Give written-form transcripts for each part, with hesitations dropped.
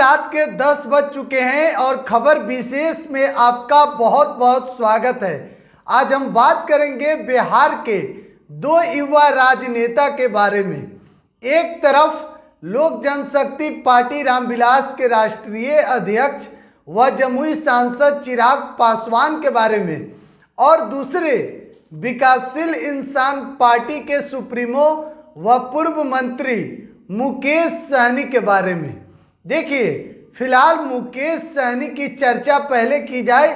रात के 10 बज चुके हैं और खबर विशेष में आपका बहुत बहुत स्वागत है। आज हम बात करेंगे बिहार के दो युवा राजनेता के बारे में। एक तरफ लोक जनशक्ति पार्टी रामविलास के राष्ट्रीय अध्यक्ष व जमुई सांसद चिराग पासवान के बारे में, और दूसरे विकासशील इंसान पार्टी के सुप्रीमो व पूर्व मंत्री मुकेश सहनी के बारे में। देखिए, फिलहाल मुकेश सहनी की चर्चा पहले की जाए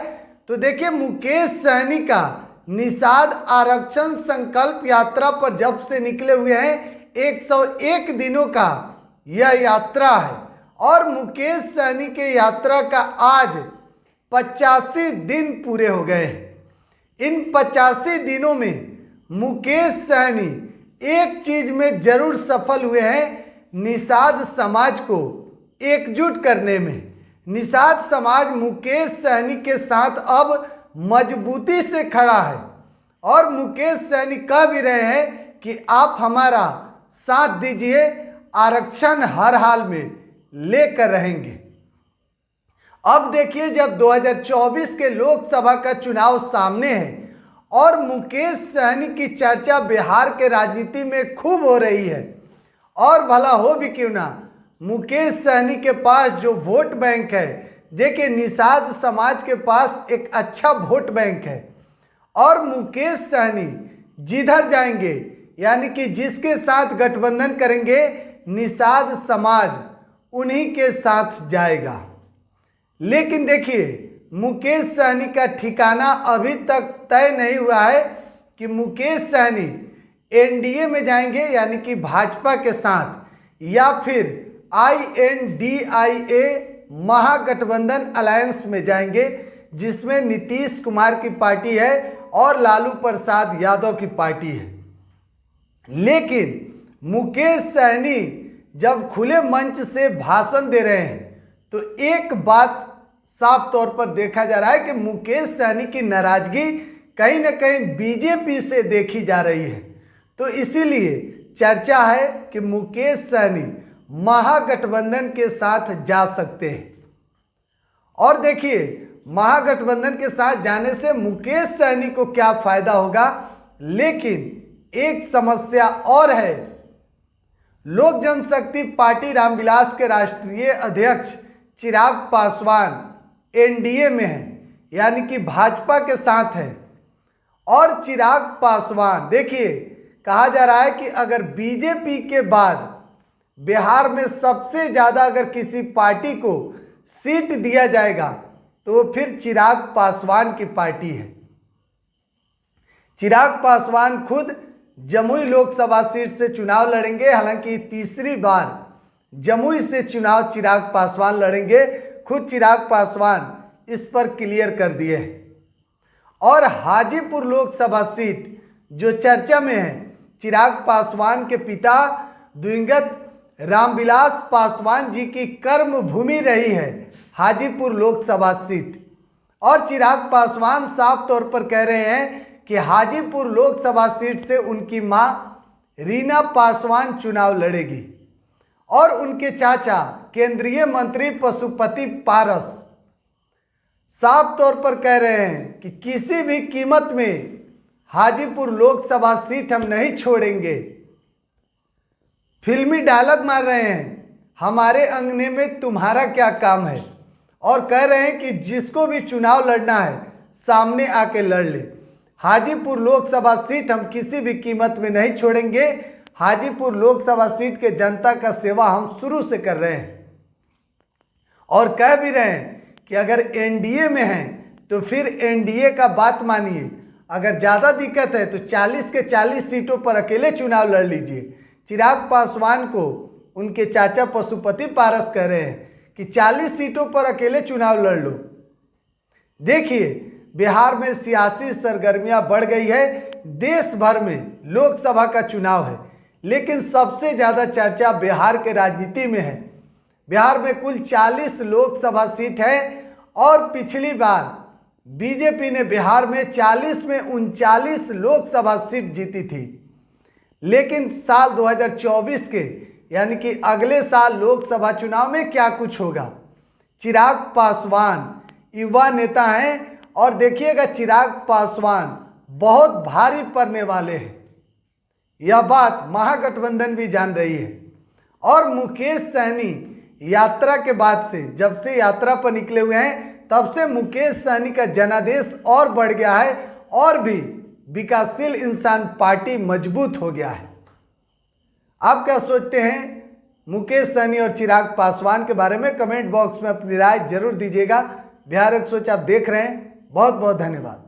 तो देखिए, मुकेश सहनी का निषाद आरक्षण संकल्प यात्रा पर जब से निकले हुए हैं 101 दिनों का यह यात्रा है, और मुकेश सहनी के यात्रा का आज 85 दिन पूरे हो गए हैं। इन 85 दिनों में मुकेश सहनी एक चीज में जरूर सफल हुए हैं, निषाद समाज को एकजुट करने में। निषाद समाज मुकेश सहनी के साथ अब मजबूती से खड़ा है, और मुकेश सहनी कह भी रहे हैं कि आप हमारा साथ दीजिए, आरक्षण हर हाल में लेकर रहेंगे। अब देखिए, जब 2024 के लोकसभा का चुनाव सामने है और मुकेश सहनी की चर्चा बिहार के राजनीति में खूब हो रही है, और भला हो भी क्यों ना, मुकेश सहनी के पास जो वोट बैंक है, देखिए निषाद समाज के पास एक अच्छा वोट बैंक है, और मुकेश सहनी जिधर जाएंगे यानी कि जिसके साथ गठबंधन करेंगे निषाद समाज उन्हीं के साथ जाएगा। लेकिन देखिए, मुकेश सहनी का ठिकाना अभी तक तय नहीं हुआ है कि मुकेश सहनी एनडीए में जाएंगे यानी कि भाजपा के साथ, या फिर INDIA महागठबंधन अलायंस में जाएंगे, जिसमें नीतीश कुमार की पार्टी है और लालू प्रसाद यादव की पार्टी है। लेकिन मुकेश सहनी जब खुले मंच से भाषण दे रहे हैं तो एक बात साफ तौर पर देखा जा रहा है कि मुकेश सहनी की नाराजगी कहीं ना कहीं बीजेपी से देखी जा रही है। तो इसीलिए चर्चा है कि मुकेश सहनी महागठबंधन के साथ जा सकते हैं। और देखिए, महागठबंधन के साथ जाने से मुकेश सहनी को क्या फायदा होगा, लेकिन एक समस्या और है। लोक जनशक्ति पार्टी रामविलास के राष्ट्रीय अध्यक्ष चिराग पासवान एनडीए में है यानी कि भाजपा के साथ है, और चिराग पासवान, देखिए कहा जा रहा है कि अगर बीजेपी के बाद बिहार में सबसे ज़्यादा अगर किसी पार्टी को सीट दिया जाएगा तो वो फिर चिराग पासवान की पार्टी है। चिराग पासवान खुद जमुई लोकसभा सीट से चुनाव लड़ेंगे। हालांकि तीसरी बार जमुई से चुनाव चिराग पासवान लड़ेंगे, खुद चिराग पासवान इस पर क्लियर कर दिए हैं। और हाजीपुर लोकसभा सीट जो चर्चा में है, चिराग पासवान के पिता दिवंगत रामविलास पासवान जी की कर्म भूमि रही है हाजीपुर लोकसभा सीट, और चिराग पासवान साफ तौर पर कह रहे हैं कि हाजीपुर लोकसभा सीट से उनकी मां रीना पासवान चुनाव लड़ेगी, और उनके चाचा केंद्रीय मंत्री पशुपति पारस साफ तौर पर कह रहे हैं कि किसी भी कीमत में हाजीपुर लोकसभा सीट हम नहीं छोड़ेंगे। फिल्मी डायलॉग मार रहे हैं, हमारे अंगने में तुम्हारा क्या काम है, और कह रहे हैं कि जिसको भी चुनाव लड़ना है सामने आके लड़ ले। हाजीपुर लोकसभा सीट हम किसी भी कीमत में नहीं छोड़ेंगे। हाजीपुर लोकसभा सीट के जनता का सेवा हम शुरू से कर रहे हैं, और कह भी रहे हैं कि अगर एनडीए में हैं तो फिर एनडीए का बात मानिए। अगर ज़्यादा दिक्कत है तो 40 के 40 सीटों पर अकेले चुनाव लड़ लीजिए। चिराग पासवान को उनके चाचा पशुपति पारस कह रहे हैं कि 40 सीटों पर अकेले चुनाव लड़ लो। देखिए, बिहार में सियासी सरगर्मियां बढ़ गई है, देश भर में लोकसभा का चुनाव है, लेकिन सबसे ज़्यादा चर्चा बिहार के राजनीति में है। बिहार में कुल 40 लोकसभा सीट है, और पिछली बार बीजेपी ने बिहार में 40 में 39 लोकसभा सीट जीती थी। लेकिन साल 2024 के यानी कि अगले साल लोकसभा चुनाव में क्या कुछ होगा। चिराग पासवान युवा नेता हैं और देखिएगा चिराग पासवान बहुत भारी पड़ने वाले हैं, यह बात महागठबंधन भी जान रही है। और मुकेश सहनी यात्रा के बाद से, जब से यात्रा पर निकले हुए हैं तब से मुकेश सहनी का जनादेश और बढ़ गया है और भी विकासशील इंसान पार्टी मजबूत हो गया है। आप क्या सोचते हैं मुकेश सहनी और चिराग पासवान के बारे में? कमेंट बॉक्स में अपनी राय जरूर दीजिएगा। बिहार 100 आप देख रहे हैं। बहुत बहुत धन्यवाद।